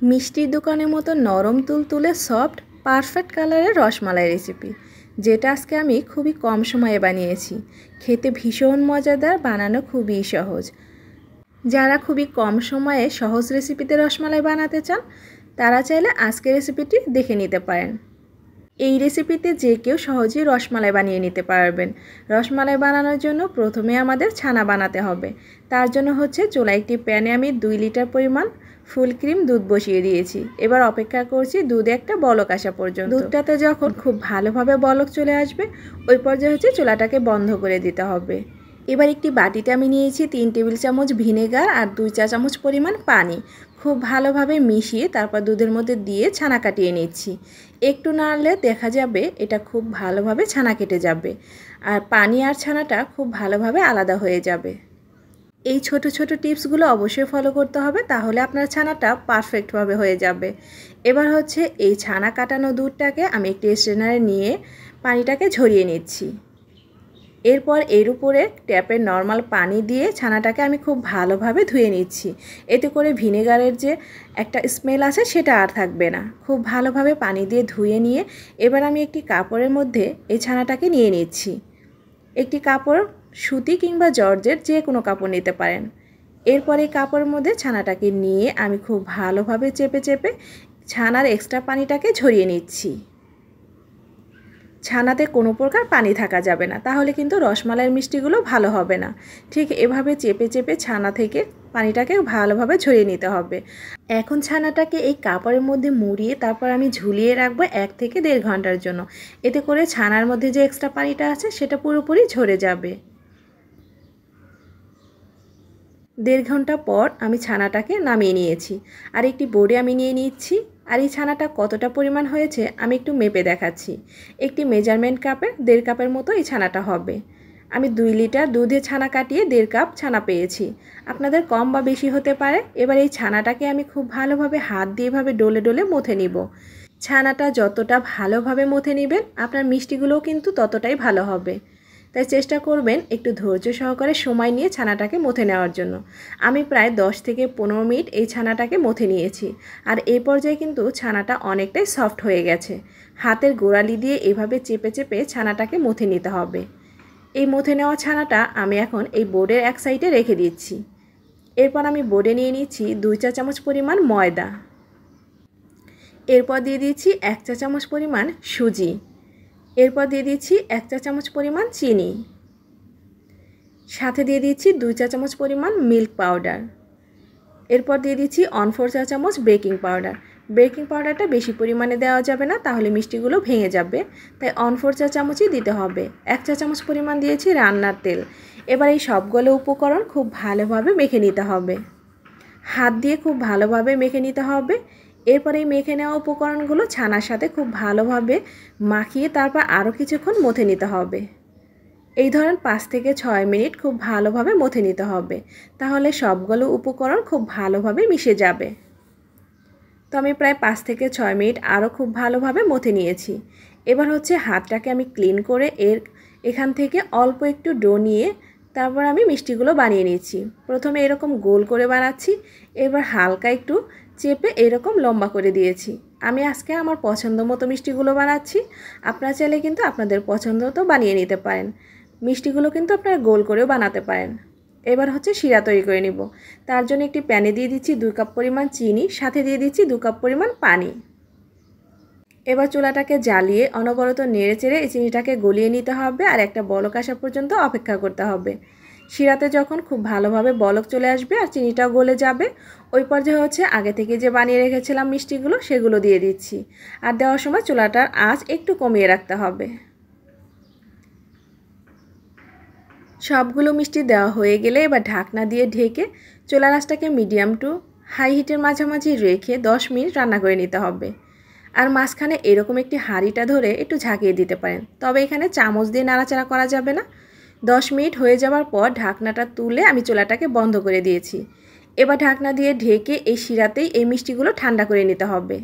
মিষ্টির দোকানের মতো নরম তুলতুলে সফট পারফেক্ট কালারের রসমালাই রেসিপি, যেটা আজকে আমি খুবই কম সময়ে বানিয়েছি। খেতে ভীষণ মজাদার, বানানো খুবই সহজ। যারা খুবই কম সময়ে সহজ রেসিপিতে রসমালাই বানাতে চান, তারা চাইলে আজকের রেসিপিটি দেখে নিতে পারেন। এই রেসিপিতে যে কেউ সহজেই রসমালাই বানিয়ে নিতে পারবেন। রসমালাই বানানোর জন্য প্রথমে আমাদের ছানা বানাতে হবে। তার জন্য চুলায় একটি প্যানে আমি 2 লিটার পরিমাণ ফুল ক্রিম দুধ বসিয়ে দিয়েছি। এবার অপেক্ষা করছি দুধে একটা বলক আসা পর্যন্ত। দুধটাতে যখন খুব ভালোভাবে বলক চলে আসবে, ওই পর্যায়ে চুলাটাকে বন্ধ করে দিতে হবে। এবার একটি বাটিতে আমি নিয়েছি 3 টেবিল চামচ ভিনেগার আর 2 চা চামচ পরিমাণ পানি। খুব ভালোভাবে মিশিয়ে তারপর দুধের মধ্যে দিয়ে ছানা কাটিয়ে নিচ্ছি। একটু নাড়লে দেখা যাবে এটা খুব ভালোভাবে ছানা কেটে যাবে আর পানি আর ছানাটা খুব ভালোভাবে আলাদা হয়ে যাবে। এই ছোট ছোট টিপসগুলো অবশ্যই ফলো করতে হবে, তাহলে আপনার ছানাটা পারফেক্টভাবে হয়ে যাবে। এবার এই ছানা কাটানো দুধটাকে আমি একটি স্ট্রেনারে নিয়ে পানিটাকে ঝরিয়ে নিচ্ছি। এরপর এর উপরে ট্যাপের নর্মাল পানি দিয়ে ছানাটাকে আমি খুব ভালোভাবে ধুয়ে নিচ্ছি। এতে করে ভিনেগারের যে একটা স্মেল আছে সেটা আর থাকবে না। খুব ভালোভাবে পানি দিয়ে ধুয়ে নিয়ে এবার আমি একটি কাপড়ের মধ্যে এই ছানাটাকে নিয়ে নিচ্ছি। একটি কাপড়, সুতি কিংবা জর্জেট যে কোনো কাপড় নিতে পারেন। এরপর এই কাপড়ের মধ্যে ছানাটাকে নিয়ে আমি খুব ভালোভাবে চেপে চেপে ছানার এক্সট্রা পানিটাকে ঝরিয়ে নিচ্ছি। ছানাতে কোনো প্রকার পানি থাকা যাবে না, তাহলে কিন্তু রসমালাইয়ের মিষ্টিগুলো ভালো হবে না। ঠিক এভাবে চেপে চেপে ছানা থেকে পানিটাকে ভালোভাবে ঝরিয়ে নিতে হবে। এখন ছানাটাকে এই কাপড়ের মধ্যে মুড়িয়ে তারপর আমি ঝুলিয়ে রাখবো 1 থেকে 1.5 ঘন্টার জন্য। এতে করে ছানার মধ্যে যে এক্সট্রা পানিটা আছে সেটা পুরোপুরি ঝরে যাবে। 1.5 ঘন্টা পর আমি ছানাটাকে নামিয়ে নিয়েছি আর একটি বোর্ডে আমি নিয়ে নিচ্ছি। আর এই ছানাটা কতটা পরিমাণ হয়েছে আমি একটু মেপে দেখাচ্ছি। একটি মেজারমেন্ট কাপের 1.5 কাপের মতো এই ছানাটা হবে। আমি 2 লিটার দুধে ছানা কাটিয়ে 1.5 কাপ ছানা পেয়েছি। আপনাদের কম বা বেশি হতে পারে। এবার এই ছানাটাকে আমি খুব ভালোভাবে হাত দিয়ে এভাবে ডলে ডলে মথে নিব। ছানাটা যতটা ভালোভাবে মথে নেবেন, আপনার মিষ্টিগুলোও কিন্তু ততটাই ভালো হবে। তাই চেষ্টা করবেন একটু ধৈর্য সহকারে সময় নিয়ে ছানাটাকে মথে নেওয়ার জন্য। আমি প্রায় 10 থেকে 15 মিনিট এই ছানাটাকে মথে নিয়েছি আর এই পর্যায়ে কিন্তু ছানাটা অনেকটাই সফট হয়ে গেছে। হাতের গোড়ালি দিয়ে এভাবে চেপে চেপে ছানাটাকে মথে নিতে হবে। এই মথে নেওয়া ছানাটা আমি এখন এই বোর্ডের এক সাইডে রেখে দিচ্ছি। এরপর আমি বোর্ডে নিয়ে নিচ্ছি 2 চা চামচ পরিমাণ ময়দা। এরপর দিয়ে দিচ্ছি 1 চা চামচ পরিমাণ সুজি। এরপর দিয়ে দিচ্ছি 1 চা চামচ পরিমাণ চিনি। সাথে দিয়ে দিচ্ছি 2 চা চামচ পরিমাণ মিল্ক পাউডার। এরপর দিয়ে দিচ্ছি 1/4 চা চামচ বেকিং পাউডার। বেকিং পাউডারটা বেশি পরিমাণে দেওয়া যাবে না, তাহলে মিষ্টিগুলো ভেঙে যাবে। তাই 1/4 চা চামচই দিতে হবে। 1 চা চামচ পরিমাণ দিয়েছি রান্নার তেল। এবার এই সবগুলো উপকরণ খুব ভালোভাবে মেখে নিতে হবে। হাত দিয়ে খুব ভালোভাবে মেখে নিতে হবে। এরপরে এই মেখে নেওয়া উপকরণগুলো ছানার সাথে খুব ভালোভাবে মাখিয়ে তারপর আরও কিছুক্ষণ মথে নিতে হবে। এই ধরনের 5 থেকে 6 মিনিট খুব ভালোভাবে মথে নিতে হবে, তাহলে সবগুলো উপকরণ খুব ভালোভাবে মিশে যাবে। তো আমি প্রায় 5 থেকে 6 মিনিট আরও খুব ভালোভাবে মথে নিয়েছি। এবার হাতটাকে আমি ক্লিন করে এখান থেকে অল্প একটু ডো নিয়ে তারপর আমি মিষ্টিগুলো বানিয়ে নিচ্ছি। প্রথমে এরকম গোল করে বানাচ্ছি, এবার হালকা একটু চেপে এরকম লম্বা করে দিয়েছি। আমি আজকে আমার পছন্দ মতো মিষ্টিগুলো বানাচ্ছি। আপনারা চাইলে কিন্তু আপনাদের পছন্দ মতো বানিয়ে নিতে পারেন। মিষ্টিগুলো কিন্তু আপনারা গোল করেও বানাতে পারেন। এবার শিরা তৈরি করে নিব। তার জন্য একটি প্যানে দিয়ে দিচ্ছি 2 কাপ পরিমাণ চিনি, সাথে দিয়ে দিচ্ছি 2 কাপ পরিমাণ পানি। এবার চুলাটাকে জ্বালিয়ে অনবরত নেড়ে চেড়ে এই চিনিটাকে গলিয়ে নিতে হবে আর একটা বলক আসা পর্যন্ত অপেক্ষা করতে হবে। শিরাতে যখন খুব ভালোভাবে বলক চলে আসবে আর চিনিটাও গলে যাবে, ওই পর্যায়ে আগে থেকে যে বানিয়ে রেখেছিলাম মিষ্টিগুলো সেগুলো দিয়ে দিচ্ছি। আর দেওয়ার সময় চুলাটার আঁচ একটু কমিয়ে রাখতে হবে। সবগুলো মিষ্টি দেওয়া হয়ে গেলে এবার ঢাকনা দিয়ে ঢেকে চুলার আঁচটাকে মিডিয়াম টু হাই হিটের মাঝামাঝি রেখে 10 মিনিট রান্না করে নিতে হবে। আর মাঝখানে এরকম একটি হাঁড়িটা ধরে একটু ঝাঁকিয়ে দিতে পারেন, তবে এখানে চামচ দিয়ে নাড়াচাড়া করা যাবে না। 10 মিনিট হয়ে যাওয়ার পর ঢাকনাটা তুলে আমি চুলাটাকে বন্ধ করে দিয়েছি। এবার ঢাকনা দিয়ে ঢেকে এই শিরাতেই এই মিষ্টিগুলো ঠান্ডা করে নিতে হবে।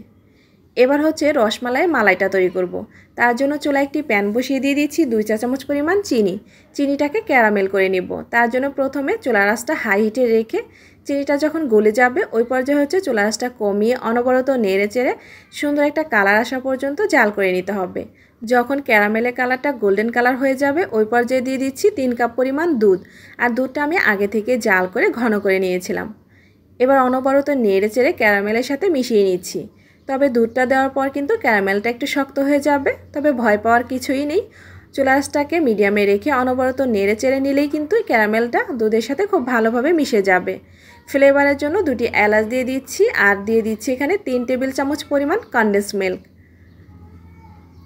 এবার রসমালাইয়ের মালাইটা তৈরি করব। তার জন্য চুলায় একটি প্যান বসিয়ে দিয়ে দিচ্ছি 2 চা চামচ পরিমাণ চিনি। চিনিটাকে ক্যারামেল করে নেব। তার জন্য প্রথমে চুলার আঁচটা হাই হিটে রেখে চিনিটা যখন গলে যাবে ওই পর্যায়ে হচ্ছে চুলার আঁচটা কমিয়ে অনবরত নেড়ে চেড়ে সুন্দর একটা কালার আসা পর্যন্ত জাল করে নিতে হবে। যখন ক্যারামেলের কালারটা গোল্ডেন কালার হয়ে যাবে ওই পর্যায়ে দিয়ে দিচ্ছি 3 কাপ পরিমাণ দুধ। আর দুধটা আমি আগে থেকে জাল করে ঘন করে নিয়েছিলাম। এবার অনবরত নেড়ে চেড়ে ক্যারামেলের সাথে মিশিয়ে নিচ্ছি। তবে দুধটা দেওয়ার পর কিন্তু ক্যারামেলটা একটু শক্ত হয়ে যাবে, তবে ভয় পাওয়ার কিছুই নেই। চুলার আঁচটাকে মিডিয়ামে রেখে অনবরত নেড়ে চেড়ে নিলেই কিন্তু ক্যারামেলটা দুধের সাথে খুব ভালোভাবে মিশে যাবে। ফ্লেভারের জন্য 2টি এলাচ দিয়ে দিচ্ছি আর দিয়ে দিচ্ছি এখানে 3 টেবিল চামচ পরিমাণ কনডেন্স মিল্ক।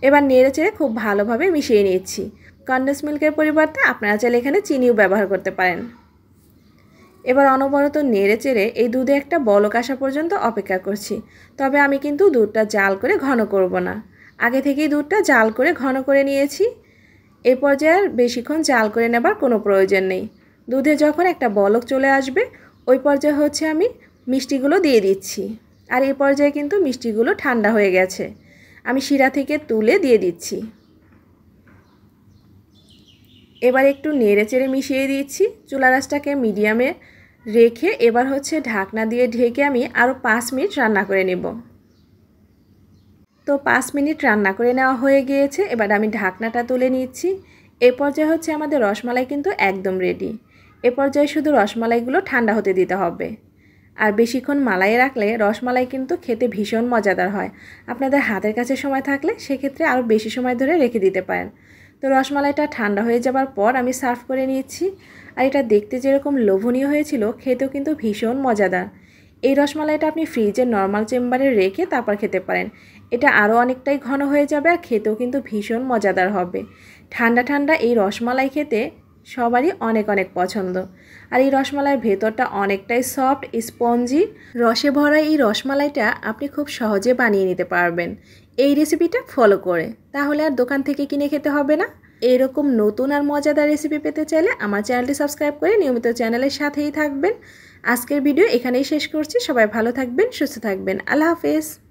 এবার নেড়ে চেড়ে খুব ভালোভাবে মিশিয়ে নিচ্ছি। কনডেন্স মিল্কের পরিবর্তে আপনারা চাইলে এখানে চিনিও ব্যবহার করতে পারেন। এবার অনবরত নেড়ে চেড়ে এই দুধে একটা বলক আসা পর্যন্ত অপেক্ষা করছি। তবে আমি কিন্তু দুধটা জাল করে ঘন করব না, আগে থেকেই দুধটা জাল করে ঘন করে নিয়েছি। এই পর্যায়ে বেশিক্ষণ জাল করে নেবার কোনো প্রয়োজন নেই। দুধে যখন একটা বলক চলে আসবে ওই পর্যায়ে হচ্ছে আমি মিষ্টিগুলো দিয়ে দিচ্ছি। আর এই পর্যায়ে কিন্তু মিষ্টিগুলো ঠান্ডা হয়ে গেছে, আমি শিরা থেকে তুলে দিয়ে দিচ্ছি। এবার একটু নেড়ে চেড়ে মিশিয়ে দিচ্ছি। চুলার আঁচটাকে মিডিয়ামে রেখে এবার হচ্ছে ঢাকনা দিয়ে ঢেকে আমি আরও 5 মিনিট রান্না করে নেব। তো 5 মিনিট রান্না করে নেওয়া হয়ে গিয়েছে। এবার আমি ঢাকনাটা তুলে নিচ্ছি। এ পর্যায়ে হচ্ছে আমাদের রসমালাই কিন্তু একদম রেডি। এ পর্যায়ে শুধু রসমালাইগুলো ঠান্ডা হতে দিতে হবে। আর বেশিক্ষণ মালাইয়ে রাখলে রসমালাই কিন্তু খেতে ভীষণ মজাদার হয়। আপনাদের হাতের কাছে সময় থাকলে সেক্ষেত্রে আরও বেশি সময় ধরে রেখে দিতে পারেন। তো রসমালাইটা ঠান্ডা হয়ে যাবার পর আমি সার্ভ করে নিচ্ছি। আর এটা দেখতে যেরকম লোভনীয় হয়েছিল, খেতেও কিন্তু ভীষণ মজাদার। এই রসমালাইটা আপনি ফ্রিজের নর্মাল চেম্বারে রেখে তারপর খেতে পারেন। এটা আরও অনেকটাই ঘন হয়ে যাবে আর খেতেও কিন্তু ভীষণ মজাদার হবে। ঠান্ডা ঠান্ডা এই রসমালাই খেতে সবারই অনেক অনেক পছন্দ। আর এই রসমালাইয়ের ভেতরটা অনেকটাই সফট স্পঞ্জি। রসে ভরা এই রসমালাইটা আপনি খুব সহজে বানিয়ে নিতে পারবেন এই রেসিপিটা ফলো করে। তাহলে আর দোকান থেকে কিনে খেতে হবে না। এরকম নতুন আর মজাদার রেসিপি পেতে চাইলে আমার চ্যানেলটি সাবস্ক্রাইব করে নিয়মিত চ্যানেলের সাথেই থাকবেন। আজকের ভিডিও এখানেই শেষ করছি। সবাই ভালো থাকবেন, সুস্থ থাকবেন। আল্লাহ হাফেজ।